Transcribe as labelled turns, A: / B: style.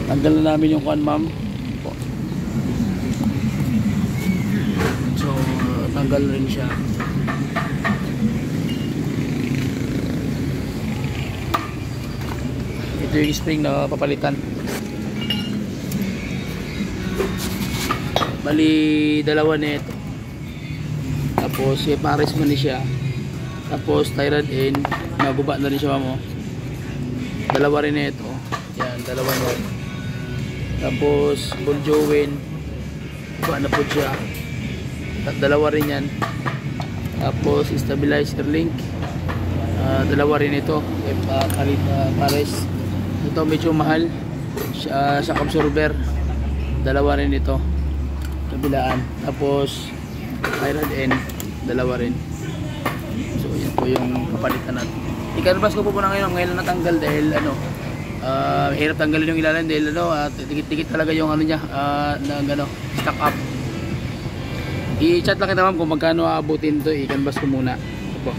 A: Tanggal na namin yung kuan, ma'am. So, tanggal rin siya. Ito yung spring na papalitan. Bali, dalawa na ito. Tapos, pares man ni siya. Tapos, tie-rod end. Naguba na rin siya, ma'am. Dalawa rin na ito. Yan, dalawa na. Tapos, ball joint. Guba na po siya. Dalawa rin yan. Tapos, stabilizer link. Dalawa rin ito. Pares. Ito medyo mahal. Shock absorber. Dalawa rin ito. Kabilaan. Tapos, tie-rod end. Dalawa rin. So, yan po yung kapalitan natin. I-canvas ko po na ngayon natanggal dahil hirap tanggalin yung ilalim dahil tikit-tikit talaga yung niya, stack up. I-chat lang kita, ma'am, kung magkano aabutin to. I-canvas ko muna. Ito po.